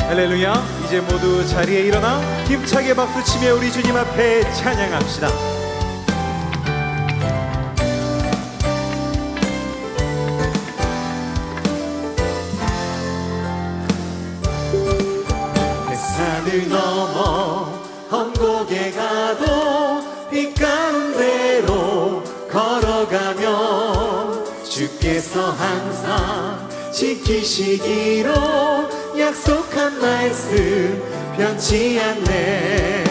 할렐루야. 이제 모두 자리에 일어나 힘차게 박수치며 우리 주님 앞에 찬양합시다. 산을 넘어 험곡에 가도 빛가운데로 걸어가며 주께서 항상 지키시기로 약속한 말씀 변치 않네.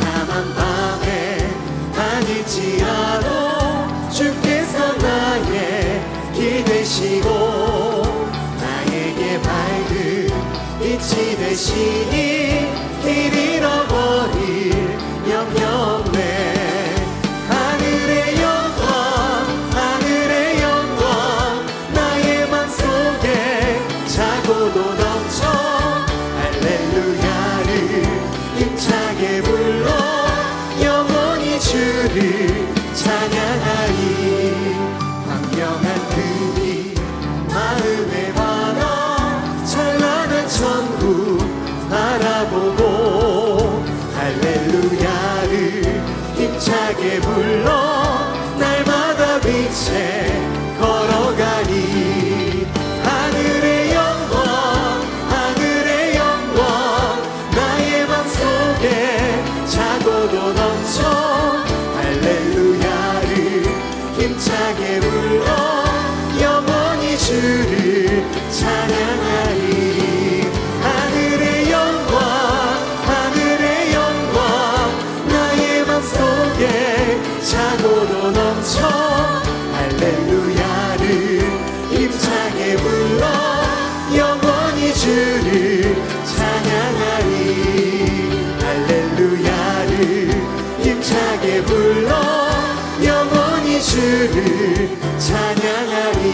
캄캄한 밤에 다닐지라도 주께서 나의 길 되시고 나에게 밝은 빛이 되시니 길 잃어버릴 염려 없네. 하늘의 영광 하늘의 영광 나의 맘속에 차고도 넘쳐 할렐루야를 힘차게 불러 영원히 주를 찬양하리. 광명한 그빛 마음에 받아 찬란한 천국 바라보고 할렐루야를 힘차게 불러 날마다 빛에 걸어가니. 하늘의 영광 하늘의 영광 나의 맘속에 차고도 넘쳐 할렐루야를 힘차게 불러 영원히 주를 찬양하리. 하늘의 영광 하늘의 영광 나의 맘속에 차고도 넘쳐 할렐루야를 힘차게 불러 영원히 주를 찬양하리. 할렐루야를 힘차게 불러 영원히 주를 찬양하리.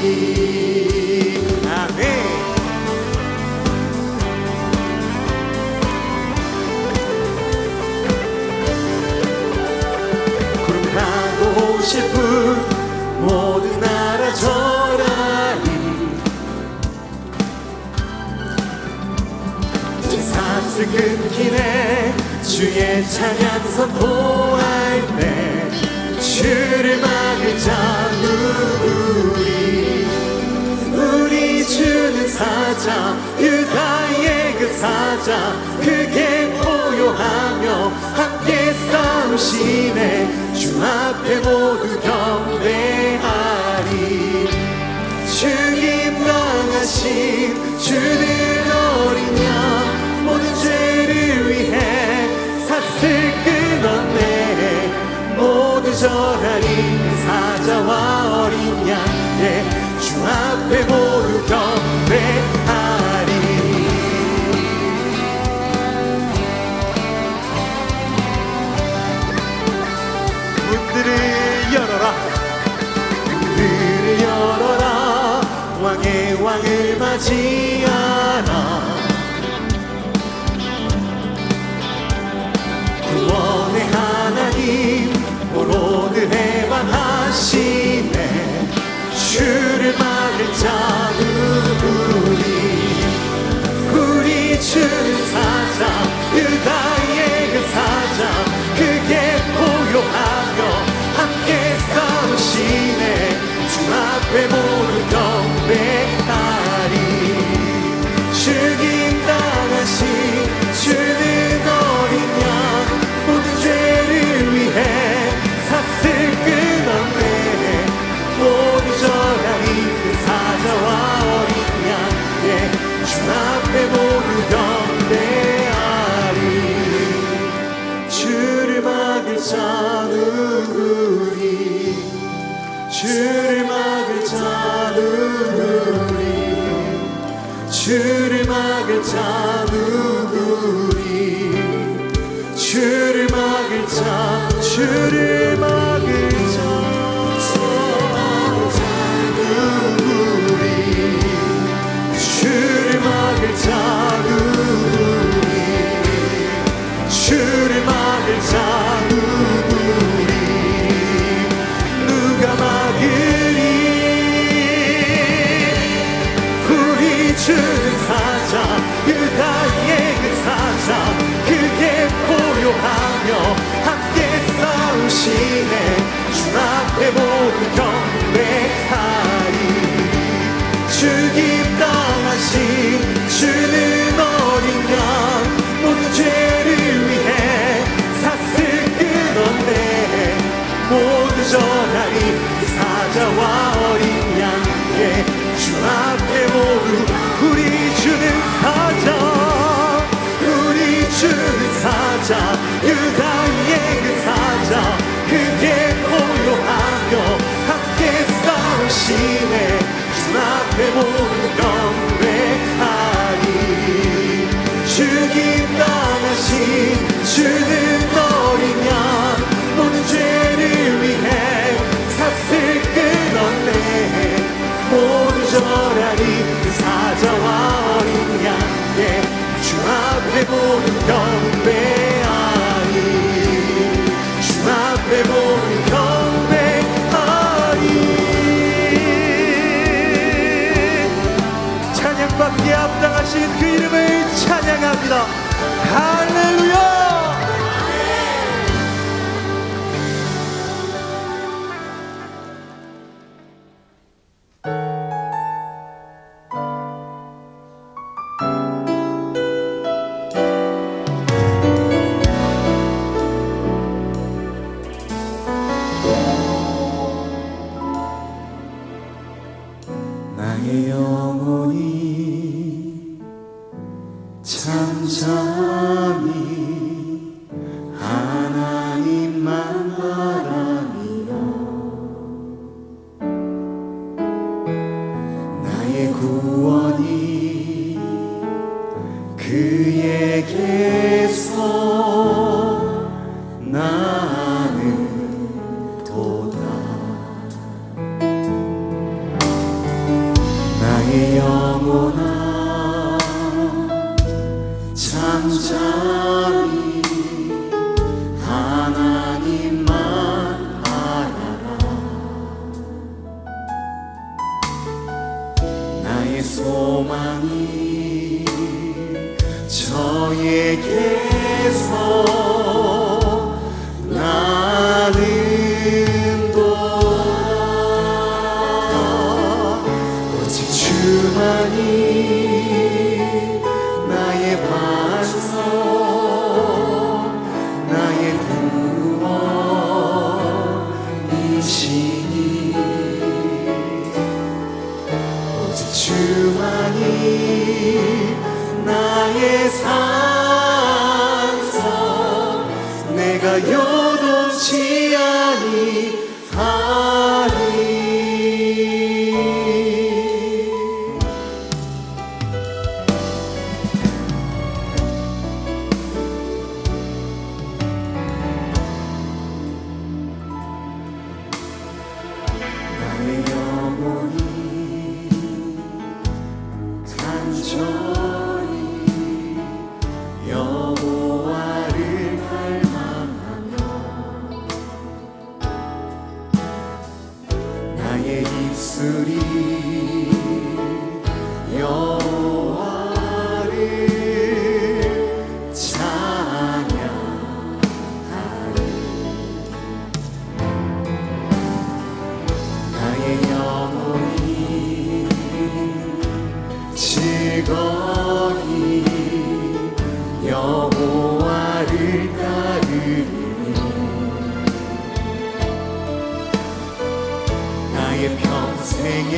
아멘. 구름 타고 싶은 모든 나라 전하리. 제사슬 끊기네 주의 찬양 선포할 때 주를 막을 자 누구리. 우리 주는 사자 유다의 그 사자 크게 포효하며 함께 싸우시네. 주 앞에 모두 경배하리. 주님 강하신 주는 어린 양 모든 죄를 위해 삭슬 끊었네. 모두 절하리 사자와 어린 양께 주 앞에 모두 경배하리. 문들을 열어라 문들을 열어라 왕의 왕을 맞이하라. 구원의 하나님 오로드 해방하시네. 주를 막을 자 누구리. 우리 주는 사자 유다의 그 사자 크게 포효하며 함께 싸우시네. 주 앞에 모두 경배하리. 주님 당하신 주는 어린 양 모든 죄를 위해 삭슬 끊었네. 모두 절하리 그 사자와 어린 양께 주 앞에 모두 경배하리. 주를 막을 자 누구리. 주를 막을 자 누구리. 주를 막을 자 누구리. 주를 막을 자 주를 막을 자 누구리. 주를 막을 자 누구리. 주를 막을 자 누구리. 누가 막으리. 우리 주는 사자 유다의 보유하며 함께 싸우시네 주 앞에 모두 경배하리 주 기뻐하신 주는 어린 양 모든 죄를 위해 샀을 끊었네 모두 전하리 그 사자와 어린 양에게 주 앞에 모두 우리 주는 사자 우리 주는 사자 유다의 그 사자 그게 보유하며 함께 싸우시네 주 앞에 모두 경배하리 죽임 당하신 주는 어린 양 모든 죄를 위해 삭슬 끊었네 모두 절하리 그 사자와 어린 양께 주 앞에 모두 경배하리 주 앞에 모두 경배하리 찬양받기에 앞당하신 그 이름을 찬양합니다. 할렐루야. 나의 영혼이 잠잠히 하나님만 바라며 나의 구원이 그에게서 나는 도다 나의 영혼아 잠잠히 하나님만 바라라 나의 소망이 저에게서 나는 도다 오직 주만이 나의 반석 나의 구원이시니 오직 주만이 나의 산성 내가 요동치 아니하리 나의 영혼이 간절히 여호와를 갈망하며 나의 입술이 여호와를 찬양하리 나의 영혼이 즐거이 여호와를 따르리니 나의 평생에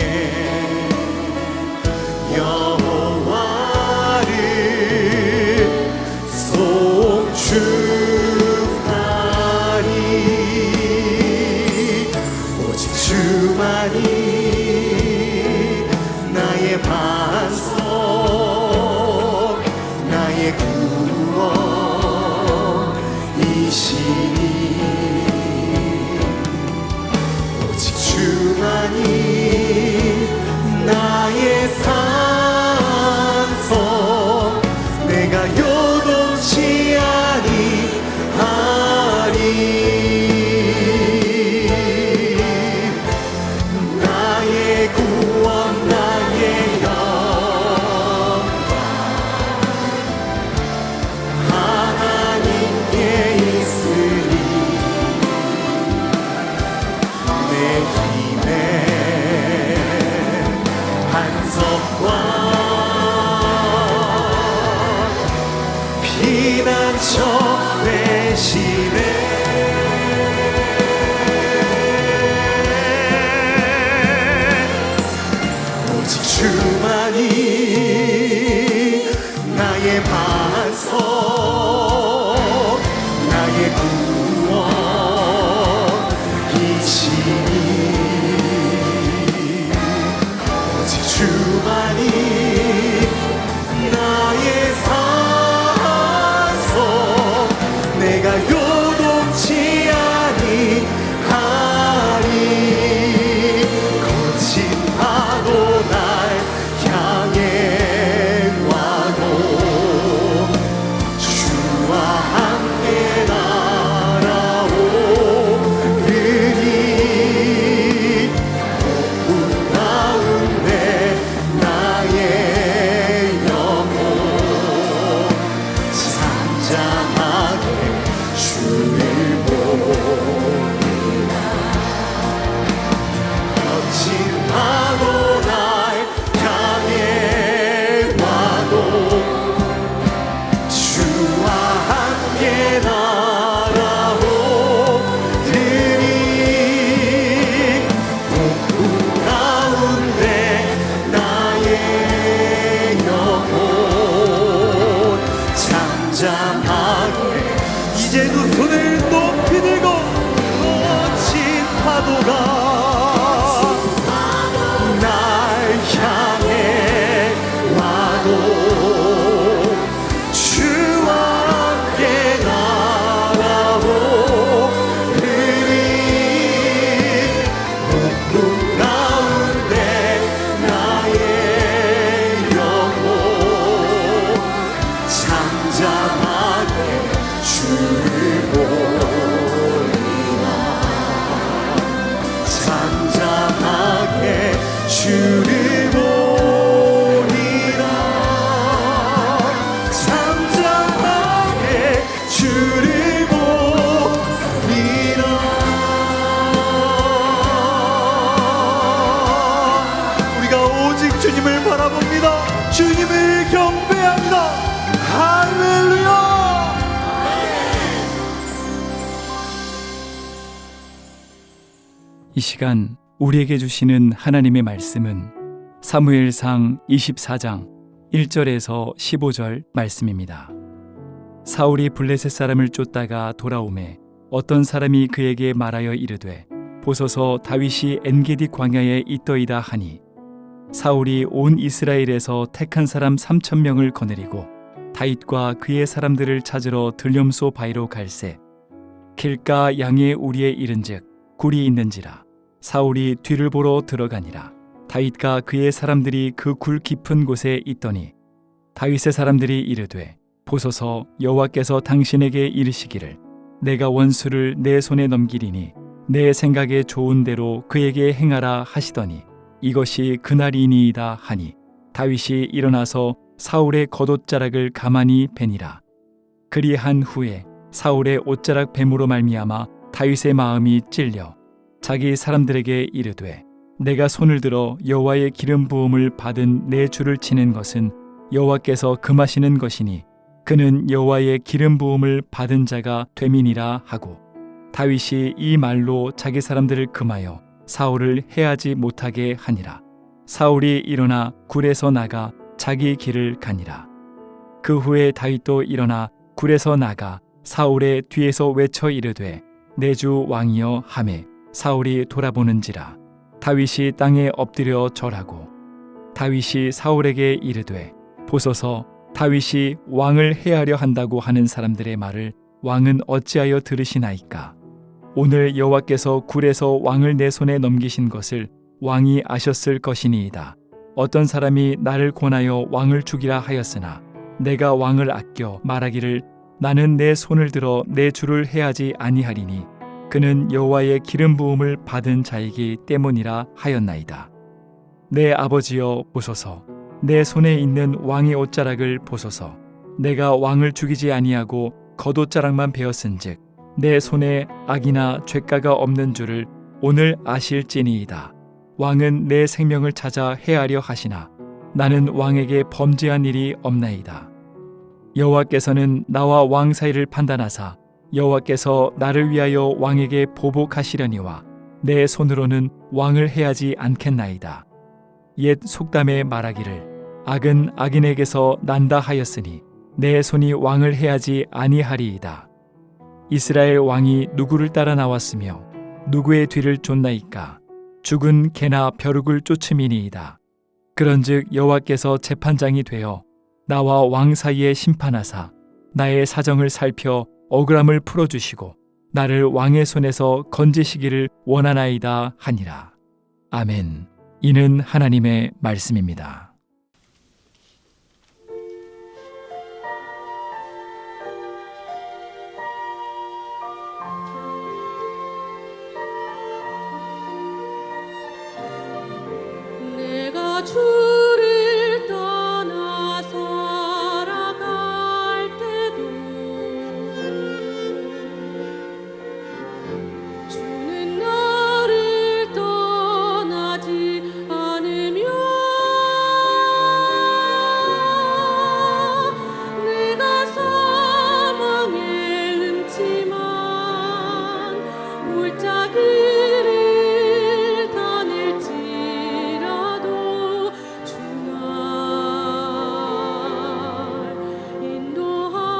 여호와를 송축하리 오직 주만이 나의 반석 나의 구원이시니 오직 주만이 나의 산 오직 주만이 나의 반석, 나의 구원이시니 오직 주만이 나의 산성, 내가 요동치 아니하리. 거친 파도 날 향해 와도 주와 함께 날아오르니 폭풍 가운데 나의 영혼 잠잠하게 주를 보리라. 거친 파도 날 향해 와도 주와 함께 날아오르니 폭풍 가운데 나의 영혼 잠잠하게. 이제 두 손을 높이 들고 거친 파도가 날 향해 와도 주와 함께 날아오르니 폭풍 가운데 나의 영혼 잠잠하게 주를 보리라. 잠잠하게 주를 보리라. 잠잠하게 주를 보리라. 우리가 오직 주님을 바라봅니다. 주님을 경배합니다. 할렐루야. 이 시간 우리에게 주시는 하나님의 말씀은 사무엘상 24장 1절에서 15절 말씀입니다. 사울이 블레셋 사람을 쫓다가 돌아오매 어떤 사람이 그에게 말하여 이르되 보소서 다윗이 엔게디 광야에 있더이다 하니 사울이 온 이스라엘에서 택한 사람 3,000명을 거느리고 다윗과 그의 사람들을 찾으러 들렴소 바위로 갈새 길가 양의 우리에 이른즉 굴이 있는지라 사울이 뒤를 보러 들어가니라. 다윗과 그의 사람들이 그 굴 깊은 곳에 있더니 다윗의 사람들이 이르되 보소서 여호와께서 당신에게 이르시기를 내가 원수를 내 손에 넘기리니 내 생각에 좋은 대로 그에게 행하라 하시더니 이것이 그날이니이다 하니 다윗이 일어나서 사울의 겉옷자락을 가만히 베니라. 그리한 후에 사울의 옷자락 뱀으로 말미암아 다윗의 마음이 찔려 자기 사람들에게 이르되 내가 손을 들어 여호와의 기름 부음을 받은 내 주를 치는 것은 여호와께서 금하시는 것이니 그는 여호와의 기름 부음을 받은 자가 됨이니라 하고 다윗이 이 말로 자기 사람들을 금하여 사울을 해하지 못하게 하니라. 사울이 일어나 굴에서 나가 자기 길을 가니라. 그 후에 다윗도 일어나 굴에서 나가 사울의 뒤에서 외쳐 이르되 내 주 왕이여 하매 사울이 돌아보는지라. 다윗이 땅에 엎드려 절하고 다윗이 사울에게 이르되 보소서 다윗이 왕을 해하려 한다고 하는 사람들의 말을 왕은 어찌하여 들으시나이까. 오늘 여호와께서 굴에서 왕을 내 손에 넘기신 것을 왕이 아셨을 것이니이다. 어떤 사람이 나를 권하여 왕을 죽이라 하였으나 내가 왕을 아껴 말하기를 나는 내 손을 들어 내 주를 해하지 아니하리니 그는 여호와의 기름 부음을 받은 자이기 때문이라 하였나이다. 내 아버지여 보소서 내 손에 있는 왕의 옷자락을 보소서. 내가 왕을 죽이지 아니하고 겉옷자락만 베었은즉 내 손에 악이나 죄가가 없는 줄을 오늘 아실지니이다. 왕은 내 생명을 찾아 해하려 하시나 나는 왕에게 범죄한 일이 없나이다. 여호와께서는 나와 왕 사이를 판단하사 여호와께서 나를 위하여 왕에게 보복하시려니와 내 손으로는 왕을 해하지 않겠나이다. 옛 속담에 말하기를 악은 악인에게서 난다 하였으니 내 손이 왕을 해하지 아니하리이다. 이스라엘 왕이 누구를 따라 나왔으며 누구의 뒤를 쫓나이까? 죽은 개나 벼룩을 쫓음이니이다. 그런즉 여호와께서 재판장이 되어 나와 왕 사이에 심판하사 나의 사정을 살펴 억울함을 풀어주시고 나를 왕의 손에서 건지시기를 원하나이다 하니라. 아멘. 이는 하나님의 말씀입니다. 내가 주를 떠나 살아갈 때도 주는 나를 떠나지 않으며 내가 사망의 음침한 골짜기를 다닐지라도 주 날 인도하시네.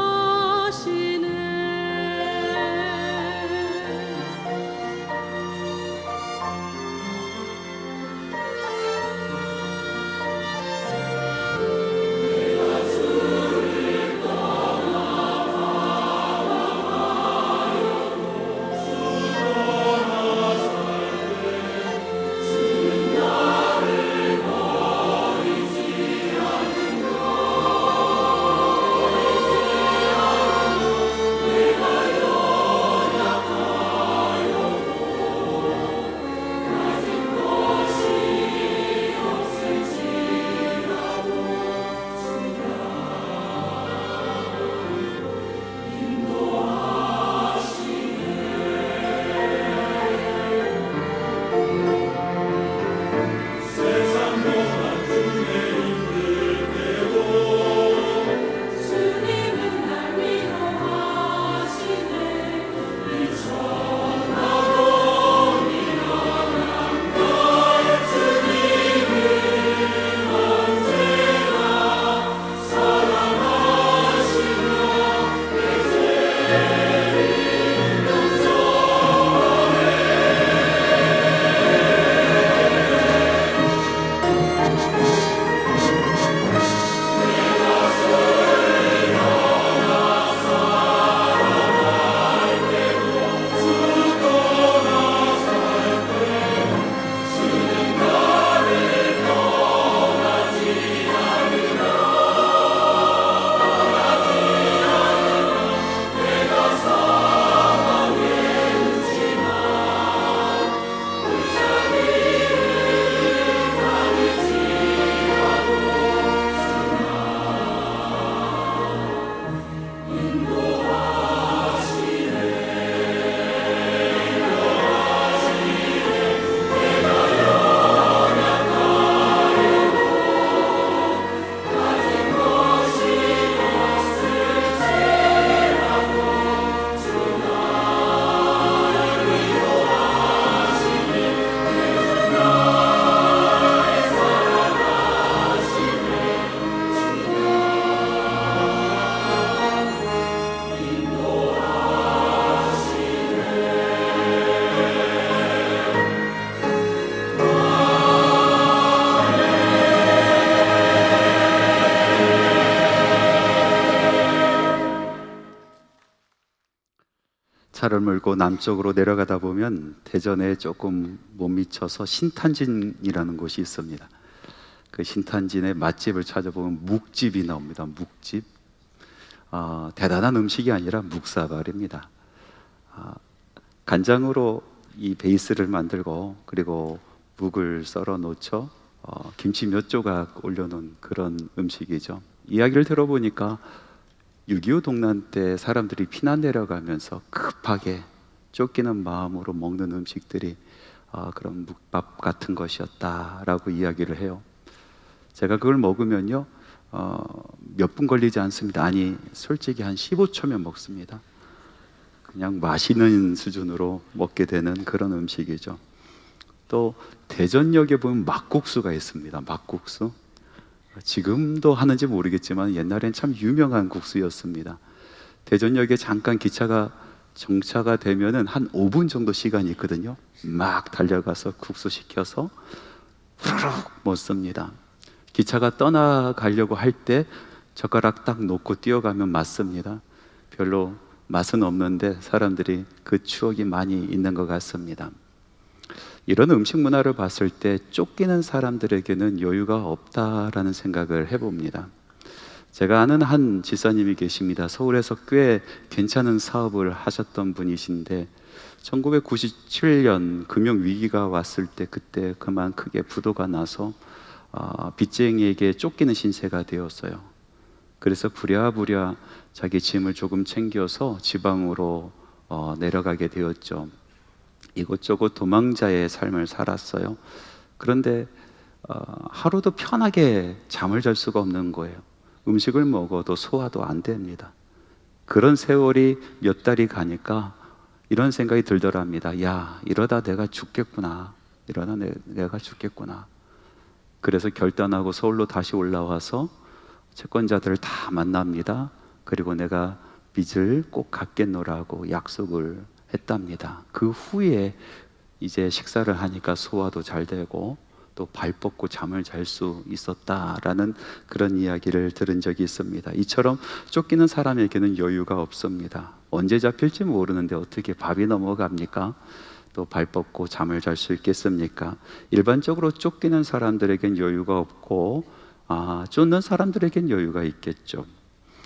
주님은 날 위로하시네. 차를 몰고 남쪽으로 내려가다 보면 대전에 조금 못 미쳐서 신탄진이라는 곳이 있습니다. 그 신탄진의 맛집을 찾아보면 묵집이 나옵니다. 묵집. 대단한 음식이 아니라 묵사발입니다. 간장으로 이 베이스를 만들고 그리고 묵을 썰어 놓죠. 김치 몇 조각 올려놓은 그런 음식이죠. 이야기를 들어보니까 6.25 동란 때 사람들이 피난 내려가면서 급하게 쫓기는 마음으로 먹는 음식들이 그런 묵밥 같은 것이었다라고 이야기를 해요. 제가 그걸 먹으면요 몇 분 걸리지 않습니다. 아니 솔직히 한 15초면 먹습니다. 그냥 마시는 수준으로 먹게 되는 그런 음식이죠. 또 대전역에 보면 막국수가 있습니다. 막국수. 지금도 하는지 모르겠지만 옛날엔 참 유명한 국수였습니다. 대전역에 잠깐 기차가 정차가 되면은 한 5분 정도 시간이 있거든요. 막 달려가서 국수 시켜서 후루룩 먹습니다. 기차가 떠나가려고 할 때 젓가락 딱 놓고 뛰어가면 맞습니다. 별로 맛은 없는데 사람들이 그 추억이 많이 있는 것 같습니다. 이런 음식 문화를 봤을 때 쫓기는 사람들에게는 여유가 없다라는 생각을 해봅니다. 제가 아는 한 지사님이 계십니다. 서울에서 꽤 괜찮은 사업을 하셨던 분이신데 1997년 금융위기가 왔을 때 그때 그만 크게 부도가 나서 빚쟁이에게 쫓기는 신세가 되었어요. 그래서 부랴부랴 자기 짐을 조금 챙겨서 지방으로 내려가게 되었죠. 이곳저곳 도망자의 삶을 살았어요. 그런데 하루도 편하게 잠을 잘 수가 없는 거예요. 음식을 먹어도 소화도 안 됩니다. 그런 세월이 몇 달이 가니까 이런 생각이 들더랍니다. 야, 이러다 내가 죽겠구나. 이러다 내가 죽겠구나. 그래서 결단하고 서울로 다시 올라와서 채권자들을 다 만납니다. 그리고 내가 빚을 꼭 갚겠노라고 약속을 했답니다. 그 후에 이제 식사를 하니까 소화도 잘 되고 또 발 뻗고 잠을 잘 수 있었다라는 그런 이야기를 들은 적이 있습니다. 이처럼 쫓기는 사람에게는 여유가 없습니다. 언제 잡힐지 모르는데 어떻게 밥이 넘어갑니까? 또 발 뻗고 잠을 잘 수 있겠습니까? 일반적으로 쫓기는 사람들에겐 여유가 없고 쫓는 사람들에겐 여유가 있겠죠.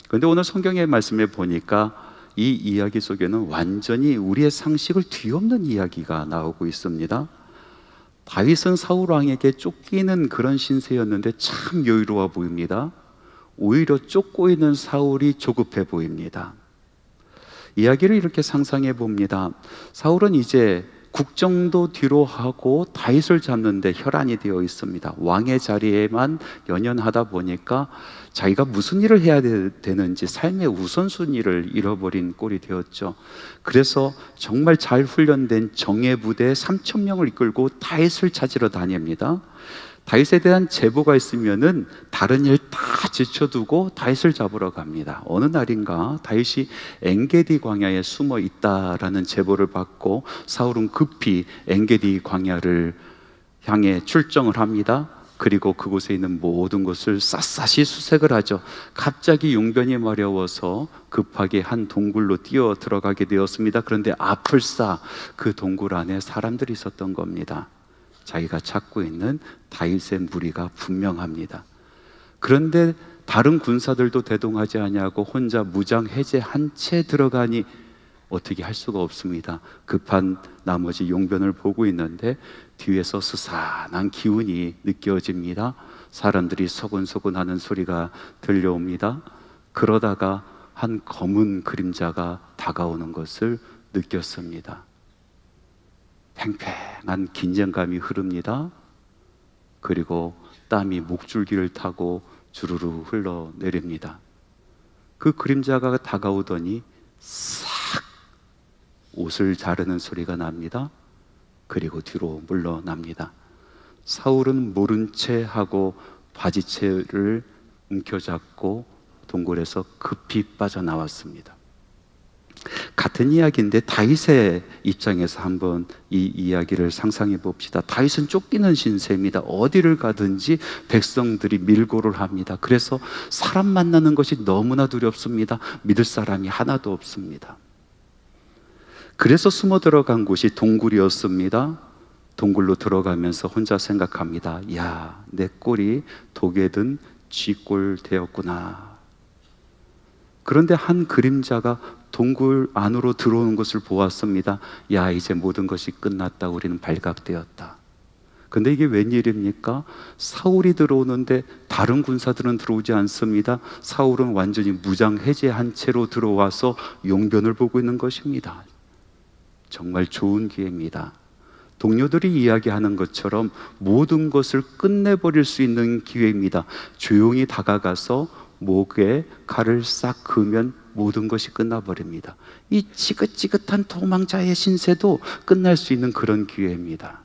그런데 오늘 성경의 말씀에 보니까 이 이야기 속에는 완전히 우리의 상식을 뒤엎는 이야기가 나오고 있습니다. 다윗은 사울 왕에게 쫓기는 그런 신세였는데 참 여유로워 보입니다. 오히려 쫓고 있는 사울이 조급해 보입니다. 이야기를 이렇게 상상해 봅니다. 사울은 이제 국정도 뒤로 하고 다윗을 잡는데 혈안이 되어 있습니다. 왕의 자리에만 연연하다 보니까 자기가 무슨 일을 해야 되는지 삶의 우선순위를 잃어버린 꼴이 되었죠. 그래서 정말 잘 훈련된 정예부대 3,000명을 이끌고 다윗을 찾으러 다닙니다. 다윗에 대한 제보가 있으면은 다른 일 다 제쳐두고 다윗을 잡으러 갑니다. 어느 날인가 다윗이 엔게디 광야에 숨어 있다라는 제보를 받고 사울은 급히 엔게디 광야를 향해 출정을 합니다. 그리고 그곳에 있는 모든 것을 샅샅이 수색을 하죠. 갑자기 용변이 마려워서 급하게 한 동굴로 뛰어 들어가게 되었습니다. 그런데 아플싸 그 동굴 안에 사람들이 있었던 겁니다. 자기가 찾고 있는 다윗의 무리가 분명합니다. 그런데 다른 군사들도 대동하지 아니하고 혼자 무장 해제한 채 들어가니 어떻게 할 수가 없습니다. 급한 나머지 용변을 보고 있는데 뒤에서 스산한 기운이 느껴집니다. 사람들이 소근소근 하는 소리가 들려옵니다. 그러다가 한 검은 그림자가 다가오는 것을 느꼈습니다. 팽팽한 긴장감이 흐릅니다. 그리고 땀이 목줄기를 타고 주르르 흘러내립니다. 그 그림자가 다가오더니 싹 옷을 자르는 소리가 납니다. 그리고 뒤로 물러납니다. 사울은 모른 채 하고 바지채를 움켜잡고 동굴에서 급히 빠져나왔습니다. 같은 이야기인데 다윗의 입장에서 한번 이 이야기를 상상해 봅시다. 다윗은 쫓기는 신세입니다. 어디를 가든지 백성들이 밀고를 합니다. 그래서 사람 만나는 것이 너무나 두렵습니다. 믿을 사람이 하나도 없습니다. 그래서 숨어 들어간 곳이 동굴이었습니다. 동굴로 들어가면서 혼자 생각합니다. 야, 내 꼴이 독에 든 쥐꼴 되었구나. 그런데 한 그림자가 동굴 안으로 들어오는 것을 보았습니다. 야, 이제 모든 것이 끝났다. 우리는 발각되었다. 근데 이게 웬일입니까? 사울이 들어오는데 다른 군사들은 들어오지 않습니다. 사울은 완전히 무장 해제한 채로 들어와서 용변을 보고 있는 것입니다. 정말 좋은 기회입니다. 동료들이 이야기하는 것처럼 모든 것을 끝내버릴 수 있는 기회입니다. 조용히 다가가서 목에 칼을 싹 그으면 모든 것이 끝나버립니다. 이 지긋지긋한 도망자의 신세도 끝날 수 있는 그런 기회입니다.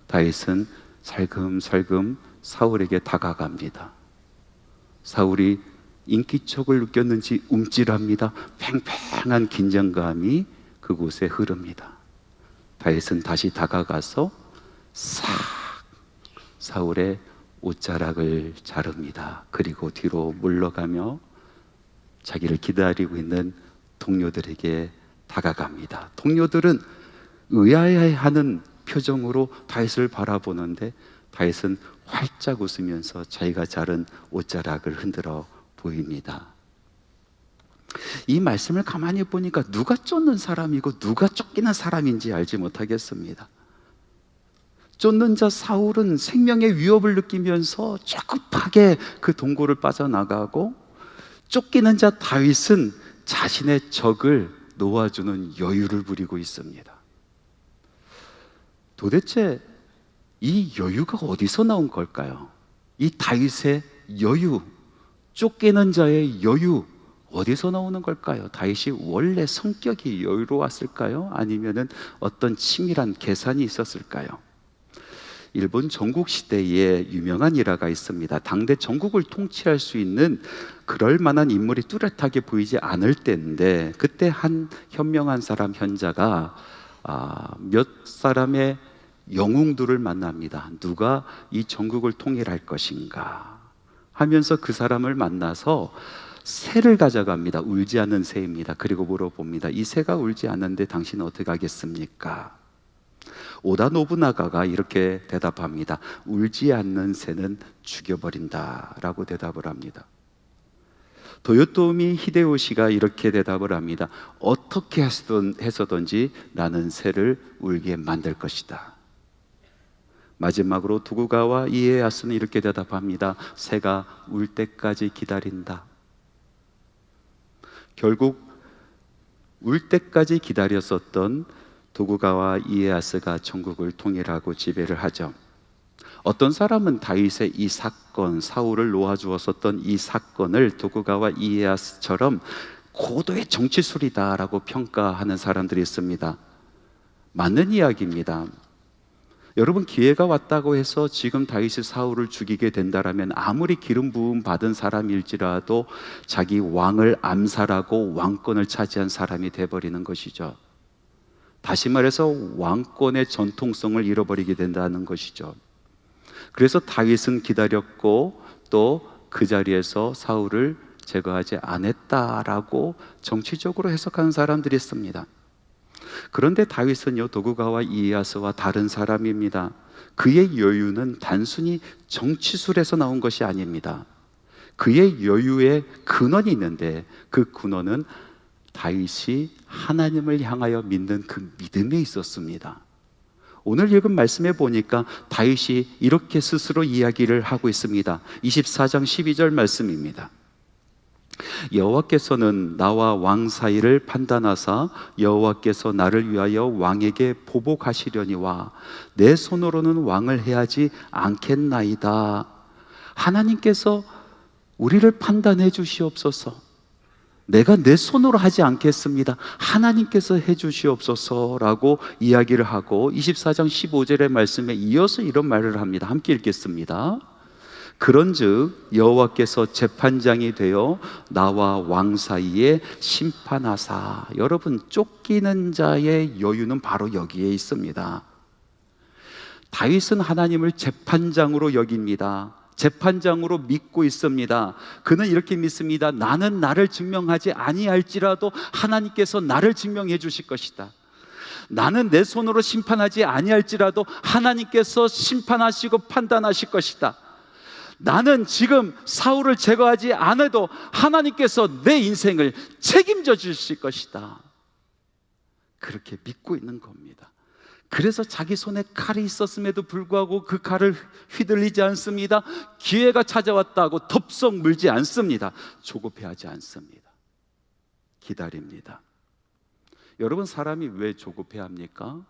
다윗은 살금살금 사울에게 다가갑니다. 사울이 인기척을 느꼈는지 움찔합니다. 팽팽한 긴장감이 그곳에 흐릅니다. 다윗은 다시 다가가서 싹 사울의 옷자락을 자릅니다. 그리고 뒤로 물러가며 자기를 기다리고 있는 동료들에게 다가갑니다. 동료들은 의아해하는 표정으로 다윗을 바라보는데 다윗은 활짝 웃으면서 자기가 자른 옷자락을 흔들어 보입니다. 이 말씀을 가만히 보니까 누가 쫓는 사람이고 누가 쫓기는 사람인지 알지 못하겠습니다. 쫓는 자 사울은 생명의 위협을 느끼면서 조급하게 그 동굴을 빠져나가고, 쫓기는 자 다윗은 자신의 적을 놓아주는 여유를 부리고 있습니다. 도대체 이 여유가 어디서 나온 걸까요? 이 다윗의 여유, 쫓기는 자의 여유, 어디서 나오는 걸까요? 다윗이 원래 성격이 여유로웠을까요? 아니면은 어떤 치밀한 계산이 있었을까요? 일본 전국 시대에 유명한 일화가 있습니다. 당대 전국을 통치할 수 있는 그럴 만한 인물이 뚜렷하게 보이지 않을 때인데, 그때 한 현명한 사람 현자가 몇 사람의 영웅들을 만납니다. 누가 이 전국을 통일할 것인가 하면서 그 사람을 만나서 새를 가져갑니다. 울지 않는 새입니다. 그리고 물어봅니다. 이 새가 울지 않는데 당신은 어떻게 하겠습니까? 오다 노부나가가 이렇게 대답합니다. 울지 않는 새는 죽여버린다 라고 대답을 합니다. 도요토미 히데요시가 이렇게 대답을 합니다. 어떻게 해서든지 나는 새를 울게 만들 것이다. 마지막으로 도쿠가와 이에야스는 이렇게 대답합니다. 새가 울 때까지 기다린다. 결국 울 때까지 기다렸었던 도쿠가와 이에야스가 전국을 통일하고 지배를 하죠. 어떤 사람은 다윗의 이 사건, 사울을 놓아주었었던 이 사건을 도쿠가와 이에야스처럼 고도의 정치술이다라고 평가하는 사람들이 있습니다. 맞는 이야기입니다. 여러분, 기회가 왔다고 해서 지금 다윗이 사울을 죽이게 된다라면 아무리 기름 부음 받은 사람일지라도 자기 왕을 암살하고 왕권을 차지한 사람이 돼버리는 것이죠. 다시 말해서 왕권의 전통성을 잃어버리게 된다는 것이죠. 그래서 다윗은 기다렸고 또 그 자리에서 사울을 제거하지 않았다라고 정치적으로 해석하는 사람들이 있습니다. 그런데 다윗은요, 도쿠가와 이에야스와 다른 사람입니다. 그의 여유는 단순히 정치술에서 나온 것이 아닙니다. 그의 여유에 근원이 있는데 그 근원은 다윗이 하나님을 향하여 믿는 그 믿음에 있었습니다. 오늘 읽은 말씀에 보니까 다윗이 이렇게 스스로 이야기를 하고 있습니다. 24장 12절 말씀입니다. 여호와께서는 나와 왕 사이를 판단하사 여호와께서 나를 위하여 왕에게 보복하시려니와 내 손으로는 왕을 해하지 않겠나이다. 하나님께서 우리를 판단해 주시옵소서. 내가 내 손으로 하지 않겠습니다. 하나님께서 해 주시옵소서라고 이야기를 하고 24장 15절의 말씀에 이어서 이런 말을 합니다. 함께 읽겠습니다. 그런즉 여호와께서 재판장이 되어 나와 왕 사이에 심판하사. 여러분, 쫓기는 자의 여유는 바로 여기에 있습니다. 다윗은 하나님을 재판장으로 여깁니다. 재판장으로 믿고 있습니다. 그는 이렇게 믿습니다. 나는 나를 증명하지 아니할지라도 하나님께서 나를 증명해 주실 것이다. 나는 내 손으로 심판하지 아니할지라도 하나님께서 심판하시고 판단하실 것이다. 나는 지금 사울을 제거하지 않아도 하나님께서 내 인생을 책임져 주실 것이다. 그렇게 믿고 있는 겁니다. 그래서 자기 손에 칼이 있었음에도 불구하고 그 칼을 휘둘리지 않습니다. 기회가 찾아왔다고 덥석 물지 않습니다. 조급해하지 않습니다. 기다립니다. 여러분, 사람이 왜 조급해합니까?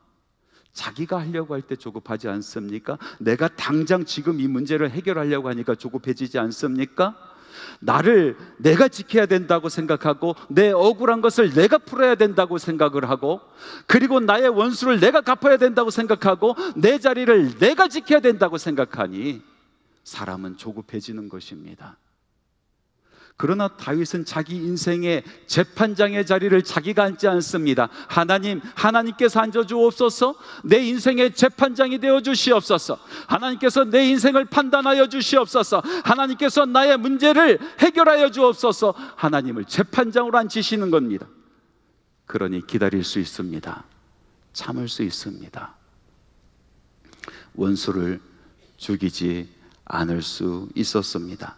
자기가 하려고 할 때 조급하지 않습니까? 내가 당장 지금 이 문제를 해결하려고 하니까 조급해지지 않습니까? 나를 내가 지켜야 된다고 생각하고 내 억울한 것을 내가 풀어야 된다고 생각을 하고, 그리고 나의 원수를 내가 갚아야 된다고 생각하고 내 자리를 내가 지켜야 된다고 생각하니 사람은 조급해지는 것입니다. 그러나 다윗은 자기 인생의 재판장의 자리를 자기가 앉지 않습니다. 하나님께서 앉아주옵소서. 내 인생의 재판장이 되어 주시옵소서. 하나님께서 내 인생을 판단하여 주시옵소서. 하나님께서 나의 문제를 해결하여 주옵소서. 하나님을 재판장으로 앉히시는 겁니다. 그러니 기다릴 수 있습니다. 참을 수 있습니다. 원수를 죽이지 않을 수 있었습니다.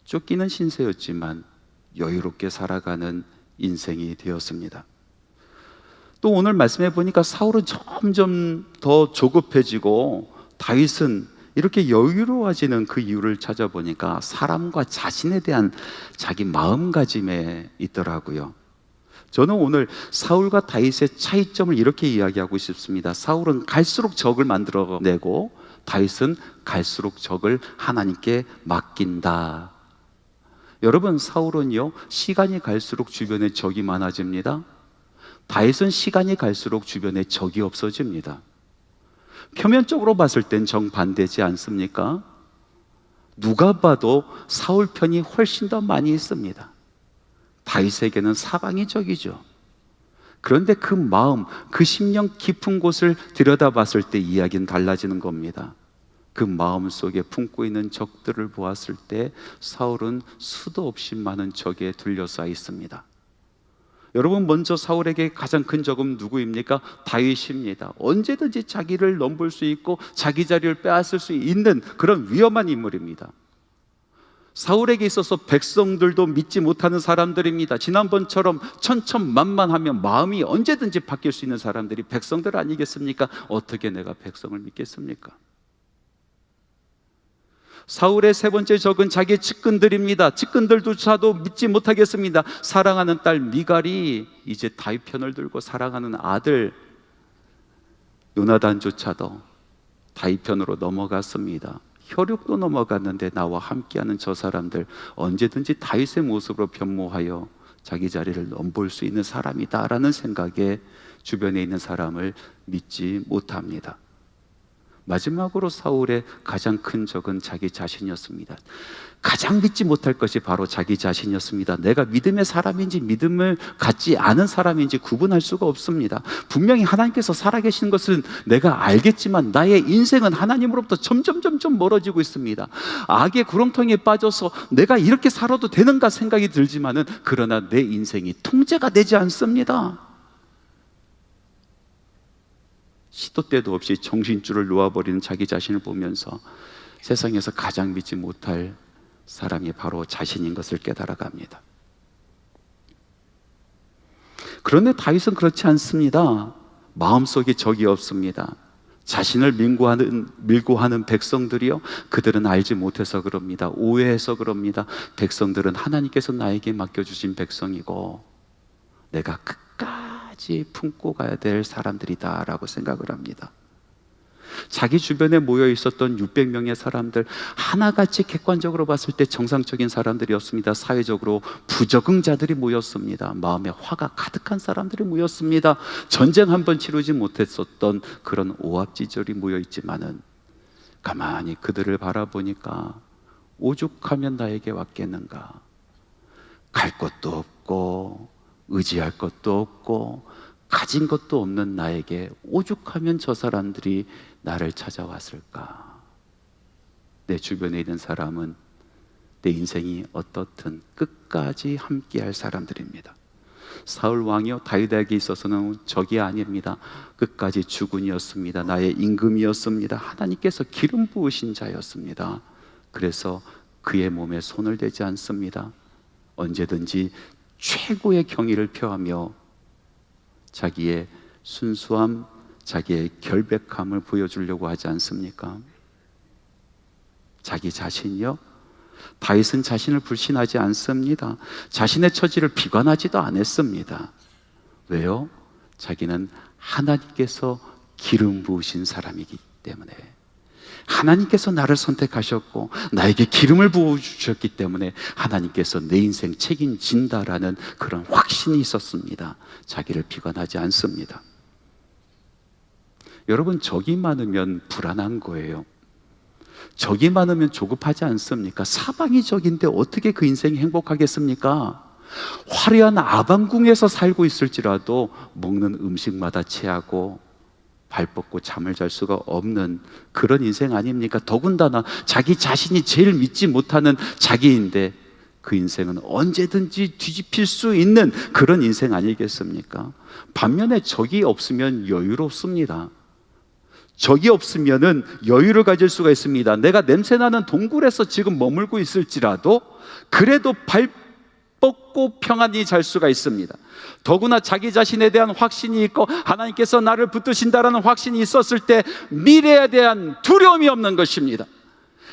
쫓기는 신세였지만 여유롭게 살아가는 인생이 되었습니다. 또 오늘 말씀해 보니까 사울은 점점 더 조급해지고 다윗은 이렇게 여유로워지는 그 이유를 찾아보니까 사람과 자신에 대한 자기 마음가짐에 있더라고요. 저는 오늘 사울과 다윗의 차이점을 이렇게 이야기하고 싶습니다. 사울은 갈수록 적을 만들어내고 다윗은 갈수록 적을 하나님께 맡긴다. 여러분, 사울은요, 시간이 갈수록 주변에 적이 많아집니다. 다윗은 시간이 갈수록 주변에 적이 없어집니다. 표면적으로 봤을 땐 정반대지 않습니까? 누가 봐도 사울 편이 훨씬 더 많이 있습니다. 다윗에게는 사방이 적이죠. 그런데 그 마음, 그 심령 깊은 곳을 들여다봤을 때 이야기는 달라지는 겁니다. 그 마음 속에 품고 있는 적들을 보았을 때 사울은 수도 없이 많은 적에 둘러싸여 있습니다. 여러분, 먼저 사울에게 가장 큰 적은 누구입니까? 다윗입니다. 언제든지 자기를 넘볼 수 있고 자기 자리를 빼앗을 수 있는 그런 위험한 인물입니다. 사울에게 있어서 백성들도 믿지 못하는 사람들입니다. 지난번처럼 천천만만하면 마음이 언제든지 바뀔 수 있는 사람들이 백성들 아니겠습니까? 어떻게 내가 백성을 믿겠습니까? 사울의 세 번째 적은 자기의 측근들입니다. 측근들조차도 믿지 못하겠습니다. 사랑하는 딸 미갈이 이제 다윗 편을 들고 사랑하는 아들 요나단조차도 다윗 편으로 넘어갔습니다. 혈육도 넘어갔는데 나와 함께하는 저 사람들 언제든지 다윗의 모습으로 변모하여 자기 자리를 넘볼 수 있는 사람이다라는 생각에 주변에 있는 사람을 믿지 못합니다. 마지막으로 사울의 가장 큰 적은 자기 자신이었습니다. 가장 믿지 못할 것이 바로 자기 자신이었습니다. 내가 믿음의 사람인지 믿음을 갖지 않은 사람인지 구분할 수가 없습니다. 분명히 하나님께서 살아계시는 것은 내가 알겠지만 나의 인생은 하나님으로부터 점점 멀어지고 있습니다. 악의 구렁텅이에 빠져서 내가 이렇게 살아도 되는가 생각이 들지만은 그러나 내 인생이 통제가 되지 않습니다. 시도 때도 없이 정신줄을 놓아버리는 자기 자신을 보면서 세상에서 가장 믿지 못할 사람이 바로 자신인 것을 깨달아갑니다. 그런데 다윗은 그렇지 않습니다. 마음속에 적이 없습니다. 자신을 밀고 하는 백성들이요, 그들은 알지 못해서 그럽니다. 오해해서 그럽니다. 백성들은 하나님께서 나에게 맡겨주신 백성이고 내가 끝까지 품고 가야 될 사람들이다라고 생각을 합니다. 자기 주변에 모여 있었던 600명의 사람들 하나같이 객관적으로 봤을 때 정상적인 사람들이었습니다. 사회적으로 부적응자들이 모였습니다. 마음에 화가 가득한 사람들이 모였습니다. 전쟁 한 번 치르지 못했었던 그런 오합지졸이 모여 있지만은 가만히 그들을 바라보니까 오죽하면 나에게 왔겠는가. 갈 곳도 없고 의지할 것도 없고 가진 것도 없는 나에게 오죽하면 저 사람들이 나를 찾아왔을까. 내 주변에 있는 사람은 내 인생이 어떻든 끝까지 함께할 사람들입니다. 사울 왕이요, 다윗에게 있어서는 적이 아닙니다. 끝까지 주군이었습니다. 나의 임금이었습니다. 하나님께서 기름 부으신 자였습니다. 그래서 그의 몸에 손을 대지 않습니다. 언제든지 최고의 경의를 표하며 자기의 순수함, 자기의 결백함을 보여주려고 하지 않습니까? 자기 자신이요? 다윗은 자신을 불신하지 않습니다. 자신의 처지를 비관하지도 않았습니다. 왜요? 자기는 하나님께서 기름 부으신 사람이기 때문에, 하나님께서 나를 선택하셨고 나에게 기름을 부어주셨기 때문에 하나님께서 내 인생 책임진다라는 그런 확신이 있었습니다. 자기를 비관하지 않습니다. 여러분, 적이 많으면 불안한 거예요. 적이 많으면 조급하지 않습니까? 사방이 적인데 어떻게 그 인생이 행복하겠습니까? 화려한 아방궁에서 살고 있을지라도 먹는 음식마다 체하고 발 뻗고 잠을 잘 수가 없는 그런 인생 아닙니까? 더군다나 자기 자신이 제일 믿지 못하는 자기인데 그 인생은 언제든지 뒤집힐 수 있는 그런 인생 아니겠습니까? 반면에 적이 없으면 여유롭습니다. 적이 없으면은 여유를 가질 수가 있습니다. 내가 냄새나는 동굴에서 지금 머물고 있을지라도 그래도 발 뻗고 평안히 잘 수가 있습니다. 더구나 자기 자신에 대한 확신이 있고 하나님께서 나를 붙드신다라는 확신이 있었을 때 미래에 대한 두려움이 없는 것입니다.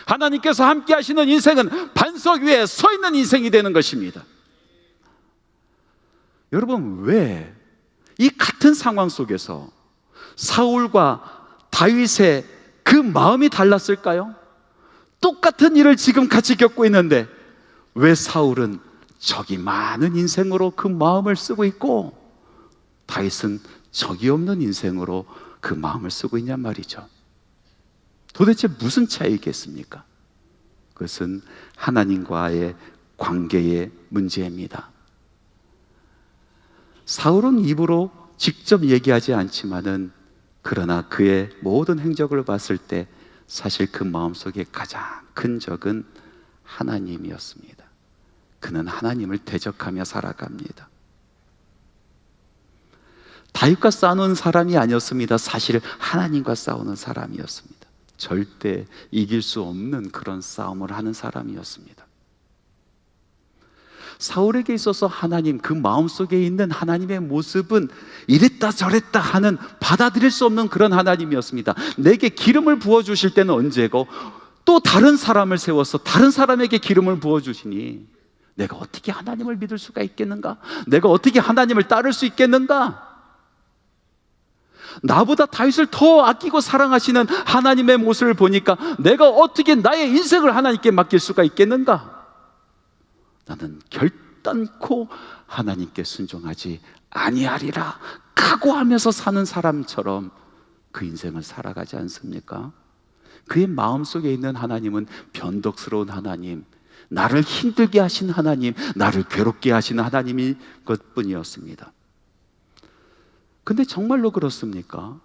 하나님께서 함께 하시는 인생은 반석 위에 서 있는 인생이 되는 것입니다. 여러분, 왜 이 같은 상황 속에서 사울과 다윗의 그 마음이 달랐을까요? 똑같은 일을 지금 같이 겪고 있는데 왜 사울은 적이 많은 인생으로 그 마음을 쓰고 있고 다윗은 적이 없는 인생으로 그 마음을 쓰고 있냔 말이죠. 도대체 무슨 차이겠습니까? 그것은 하나님과의 관계의 문제입니다. 사울은 입으로 직접 얘기하지 않지만은 그러나 그의 모든 행적을 봤을 때 사실 그 마음속에 가장 큰 적은 하나님이었습니다. 그는 하나님을 대적하며 살아갑니다. 다윗과 싸우는 사람이 아니었습니다. 사실 하나님과 싸우는 사람이었습니다. 절대 이길 수 없는 그런 싸움을 하는 사람이었습니다. 사울에게 있어서 하나님, 그 마음속에 있는 하나님의 모습은 이랬다 저랬다 하는 받아들일 수 없는 그런 하나님이었습니다. 내게 기름을 부어주실 때는 언제고 또 다른 사람을 세워서 다른 사람에게 기름을 부어주시니 내가 어떻게 하나님을 믿을 수가 있겠는가? 내가 어떻게 하나님을 따를 수 있겠는가? 나보다 다윗을 더 아끼고 사랑하시는 하나님의 모습을 보니까 내가 어떻게 나의 인생을 하나님께 맡길 수가 있겠는가? 나는 결단코 하나님께 순종하지 아니하리라 각오하면서 사는 사람처럼 그 인생을 살아가지 않습니까? 그의 마음속에 있는 하나님은 변덕스러운 하나님, 나를 힘들게 하신 하나님, 나를 괴롭게 하시는 하나님인 것뿐이었습니다. 근데 정말로 그렇습니까?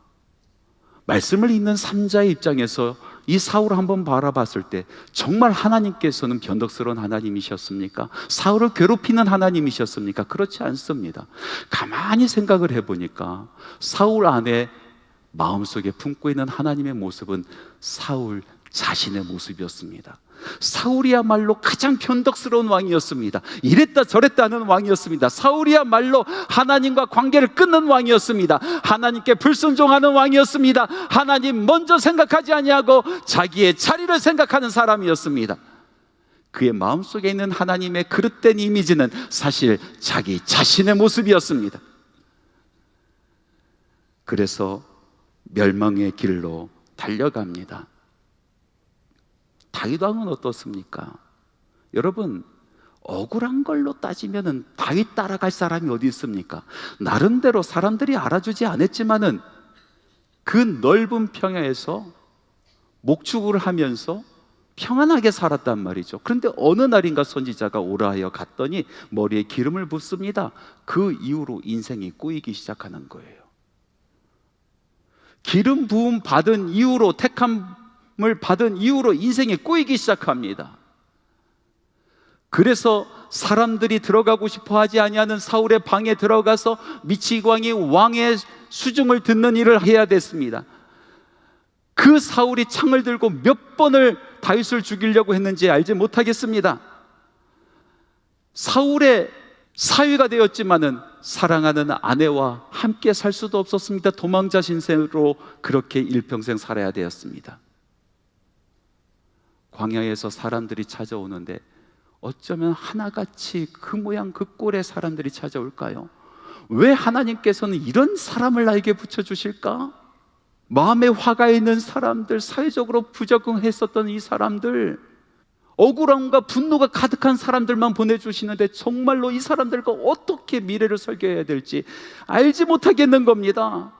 말씀을 읽는 삼자의 입장에서 이 사울을 한번 바라봤을 때 정말 하나님께서는 변덕스러운 하나님이셨습니까? 사울을 괴롭히는 하나님이셨습니까? 그렇지 않습니다. 가만히 생각을 해보니까 사울 안에 마음속에 품고 있는 하나님의 모습은 사울 자신의 모습이었습니다. 사울이야말로 가장 변덕스러운 왕이었습니다. 이랬다 저랬다 하는 왕이었습니다. 사울이야말로 하나님과 관계를 끊는 왕이었습니다. 하나님께 불순종하는 왕이었습니다. 하나님 먼저 생각하지 아니하고 자기의 자리를 생각하는 사람이었습니다. 그의 마음속에 있는 하나님의 그릇된 이미지는 사실 자기 자신의 모습이었습니다. 그래서 멸망의 길로 달려갑니다. 다윗 왕은 어떻습니까? 여러분, 억울한 걸로 따지면 다윗 따라갈 사람이 어디 있습니까? 나름대로 사람들이 알아주지 않았지만은 그 넓은 평야에서 목축을 하면서 평안하게 살았단 말이죠. 그런데 어느 날인가 선지자가 오라 하여 갔더니 머리에 기름을 붓습니다. 그 이후로 인생이 꼬이기 시작하는 거예요. 기름 부음 받은 이후로, 택함을 받은 이후로 인생이 꼬이기 시작합니다. 그래서 사람들이 들어가고 싶어 하지 아니하는 사울의 방에 들어가서 미치광이 왕의 수중을 듣는 일을 해야 됐습니다. 그 사울이 창을 들고 몇 번을 다윗을 죽이려고 했는지 알지 못하겠습니다. 사울의 사위가 되었지만은 사랑하는 아내와 함께 살 수도 없었습니다. 도망자 신세로 그렇게 일평생 살아야 되었습니다. 광야에서 사람들이 찾아오는데 어쩌면 하나같이 그 모양 그 꼴의 사람들이 찾아올까요? 왜 하나님께서는 이런 사람을 나에게 붙여주실까? 마음에 화가 있는 사람들, 사회적으로 부적응했었던 이 사람들, 억울함과 분노가 가득한 사람들만 보내주시는데 정말로 이 사람들과 어떻게 미래를 설계해야 될지 알지 못하겠는 겁니다.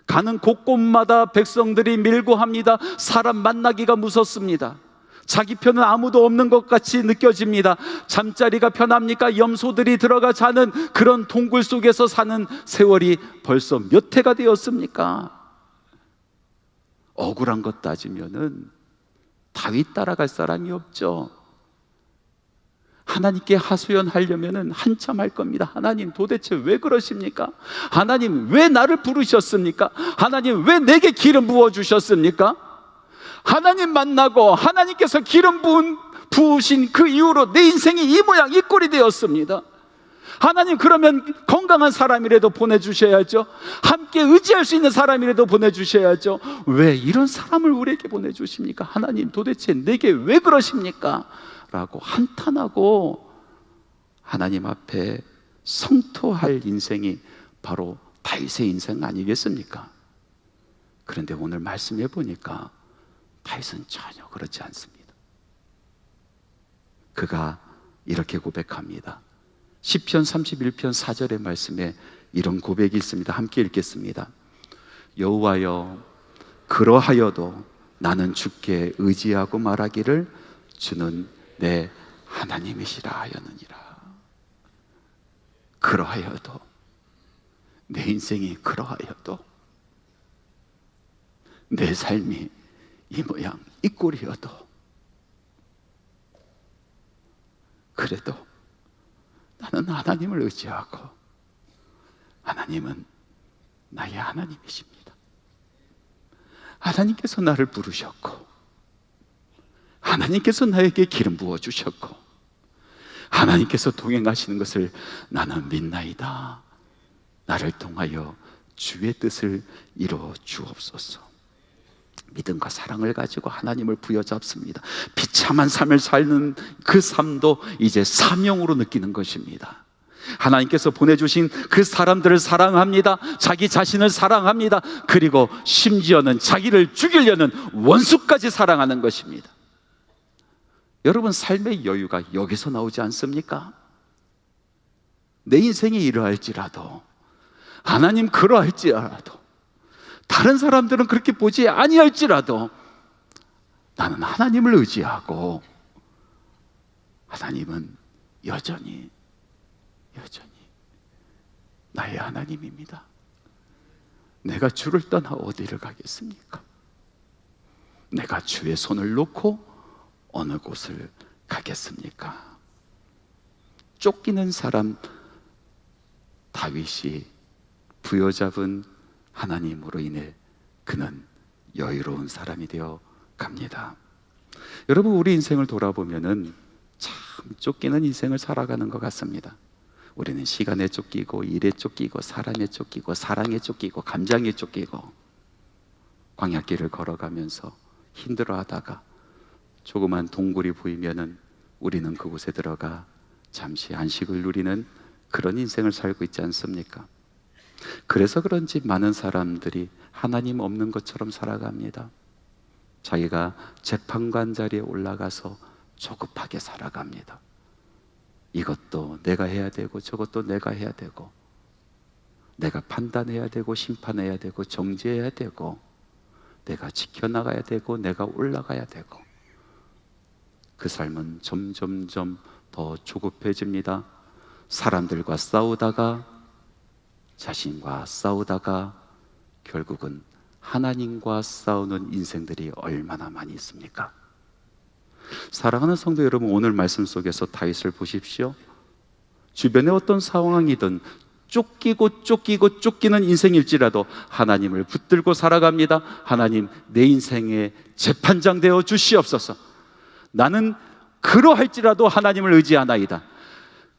가는 곳곳마다 백성들이 밀고 합니다. 사람 만나기가 무섭습니다. 자기 편은 아무도 없는 것 같이 느껴집니다. 잠자리가 편합니까? 염소들이 들어가 자는 그런 동굴 속에서 사는 세월이 벌써 몇 해가 되었습니까? 억울한 것 따지면은 다윗 따라갈 사람이 없죠. 하나님께 하소연하려면은 한참 할 겁니다. 하나님 도대체 왜 그러십니까? 하나님 왜 나를 부르셨습니까? 하나님 왜 내게 기름 부어주셨습니까? 하나님 만나고 하나님께서 기름 부으신 그 이후로 내 인생이 이 모양 이 꼴이 되었습니다. 하나님 그러면 건강한 사람이라도 보내주셔야죠. 함께 의지할 수 있는 사람이라도 보내주셔야죠. 왜 이런 사람을 우리에게 보내주십니까? 하나님 도대체 내게 왜 그러십니까? 라고 한탄하고 하나님 앞에 성토할 인생이 바로 다윗의 인생 아니겠습니까? 그런데 오늘 말씀해 보니까 다윗은 전혀 그렇지 않습니다. 그가 이렇게 고백합니다. 시편 31편 4절의 말씀에 이런 고백이 있습니다. 함께 읽겠습니다. 여호와여, 그러하여도 나는 주께 의지하고 말하기를 주는 내 하나님이시라 하였느니라. 그러하여도, 내 인생이 그러하여도, 내 삶이 이 모양 이 꼴이어도, 그래도 나는 하나님을 의지하고 하나님은 나의 하나님이십니다. 하나님께서 나를 부르셨고 하나님께서 나에게 기름 부어주셨고 하나님께서 동행하시는 것을 나는 믿나이다. 나를 통하여 주의 뜻을 이루어 주옵소서. 믿음과 사랑을 가지고 하나님을 부여잡습니다. 비참한 삶을 사는 그 삶도 이제 사명으로 느끼는 것입니다. 하나님께서 보내주신 그 사람들을 사랑합니다. 자기 자신을 사랑합니다. 그리고 심지어는 자기를 죽이려는 원수까지 사랑하는 것입니다. 여러분, 삶의 여유가 여기서 나오지 않습니까? 내 인생이 이러할지라도, 하나님 그러할지라도, 다른 사람들은 그렇게 보지 아니할지라도 나는 하나님을 의지하고 하나님은 여전히 나의 하나님입니다. 내가 주를 떠나 어디를 가겠습니까? 내가 주의 손을 놓고 어느 곳을 가겠습니까? 쫓기는 사람 다윗이 부여잡은 하나님으로 인해 그는 여유로운 사람이 되어 갑니다. 여러분, 우리 인생을 돌아보면은 참 쫓기는 인생을 살아가는 것 같습니다. 우리는 시간에 쫓기고 일에 쫓기고 사람에 쫓기고 사랑에 쫓기고 감정에 쫓기고 광야길을 걸어가면서 힘들어하다가 조그만 동굴이 보이면은 우리는 그곳에 들어가 잠시 안식을 누리는 그런 인생을 살고 있지 않습니까? 그래서 그런지 많은 사람들이 하나님 없는 것처럼 살아갑니다. 자기가 재판관 자리에 올라가서 조급하게 살아갑니다. 이것도 내가 해야 되고 저것도 내가 해야 되고, 내가 판단해야 되고 심판해야 되고 정죄해야 되고, 내가 지켜나가야 되고 내가 올라가야 되고, 그 삶은 점점점 더 조급해집니다. 사람들과 싸우다가, 자신과 싸우다가 결국은 하나님과 싸우는 인생들이 얼마나 많이 있습니까? 사랑하는 성도 여러분, 오늘 말씀 속에서 다윗을 보십시오. 주변에 어떤 상황이든 쫓기는 인생일지라도 하나님을 붙들고 살아갑니다. 하나님, 내 인생의 재판장 되어 주시옵소서. 나는 그러할지라도 하나님을 의지하나이다.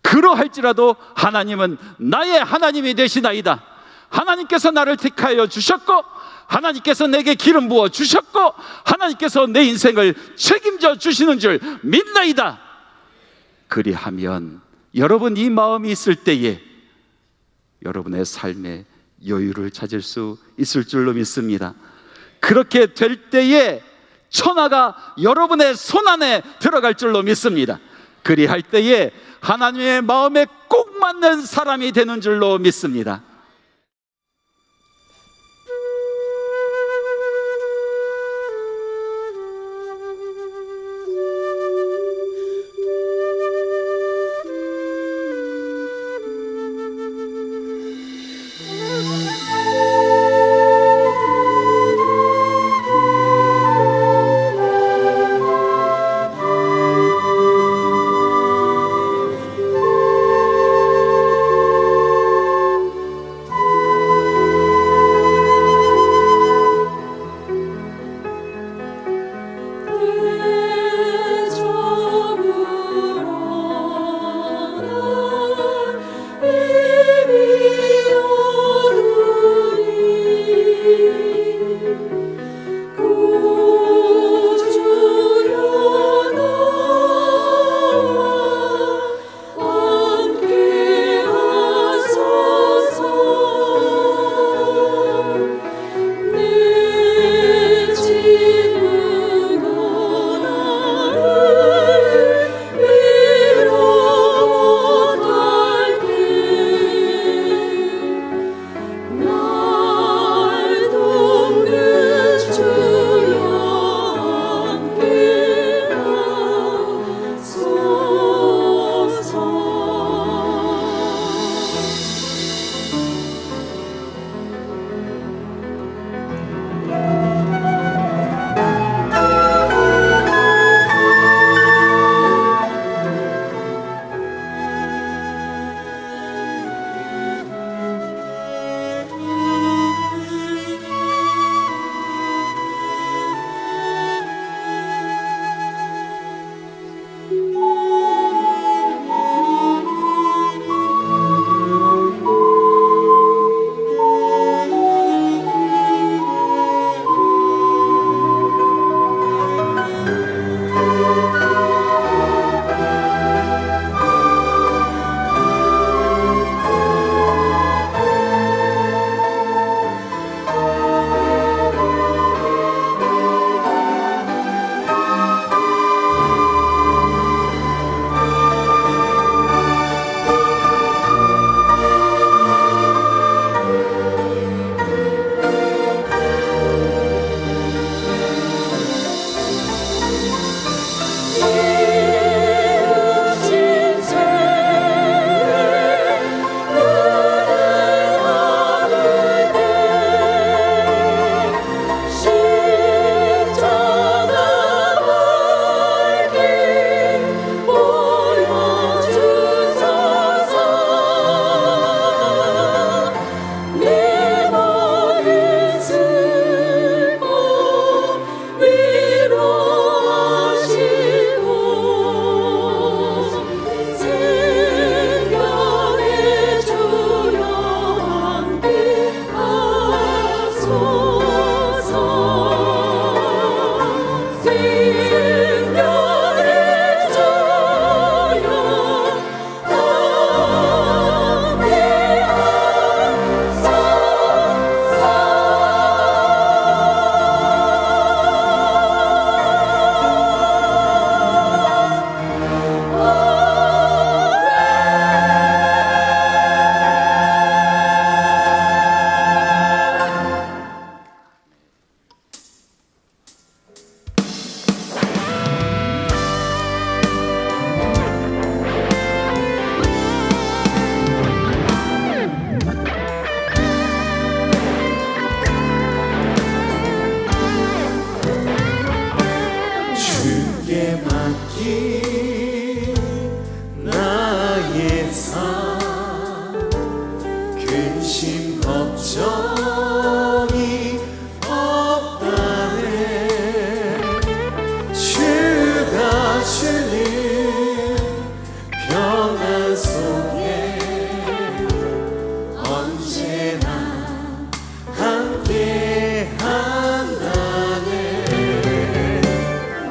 그러할지라도 하나님은 나의 하나님이 되시나이다. 하나님께서 나를 택하여 주셨고 하나님께서 내게 기름 부어 주셨고 하나님께서 내 인생을 책임져 주시는 줄 믿나이다. 그리하면 여러분, 이 마음이 있을 때에 여러분의 삶에 여유를 찾을 수 있을 줄로 믿습니다. 그렇게 될 때에 천하가 여러분의 손안에 들어갈 줄로 믿습니다. 그리할 때에 하나님의 마음에 꼭 맞는 사람이 되는 줄로 믿습니다.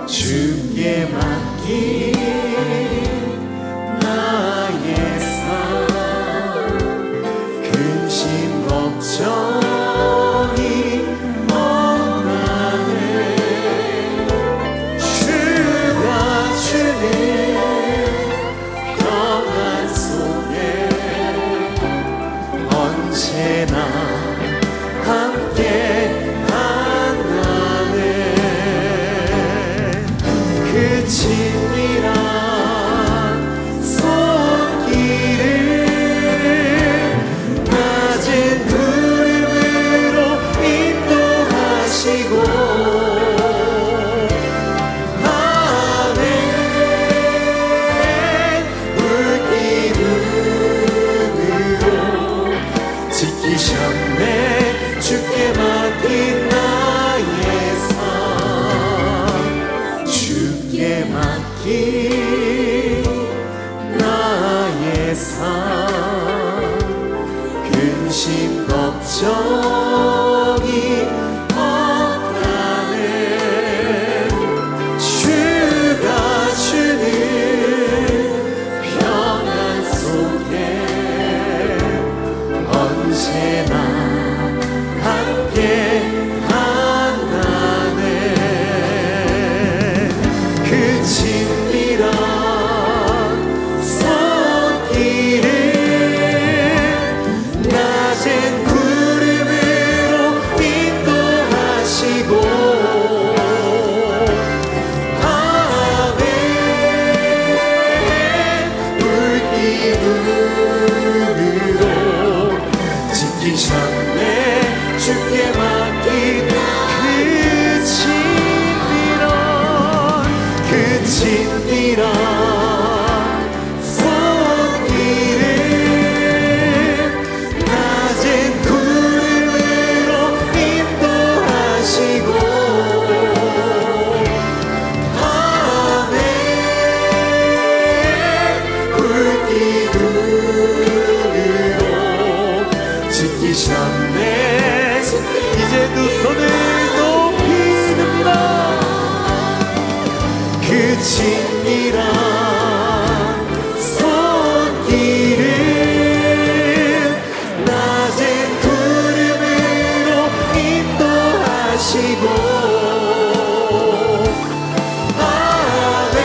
주께 맡기 친밀한 손길을 낮은 구름으로 인도하시고 지키셨네. 주께 맡긴 나의 삶, 주께 맡긴 나의 삶, 근심 걱정이 없다네. 주가 주는 평안 속에 언제나 함께 한다네. 그 친밀한 손길을 낮은 구름으로 인도하시고 밤에 불기둥으로 지키셨네. 주께 맡긴 그 친밀한 손길을 낮은 구름으로 인도하시고 밤에 불기둥으로 지키셨네. 이제 두 손을 높이 듭니다. 그 친밀한 손길을 낮은 구름으로 인도하시고 밤에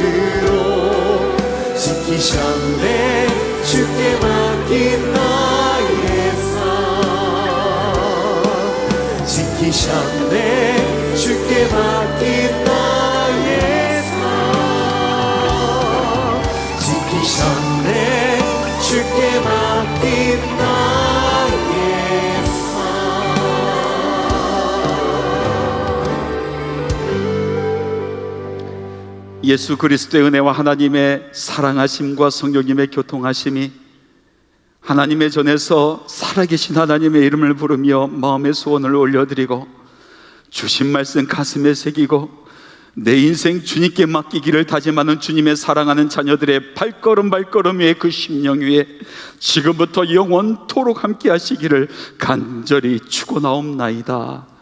불기둥으로 지키셨네. 주께 맡긴 나의 삶, 지키셨네. 주께 맡긴 나의 삶, 지키셨네. 주께 맡긴 나의 삶. 예수 그리스도의 은혜와 하나님의 사랑하심과 성령님의 교통하심이 하나님의 전에서 살아계신 하나님의 이름을 부르며 마음의 소원을 올려드리고 주신 말씀 가슴에 새기고 내 인생 주님께 맡기기를 다짐하는 주님의 사랑하는 자녀들의 발걸음 발걸음의 그 심령 위에 지금부터 영원토록 함께 하시기를 간절히 축원하옵나이다.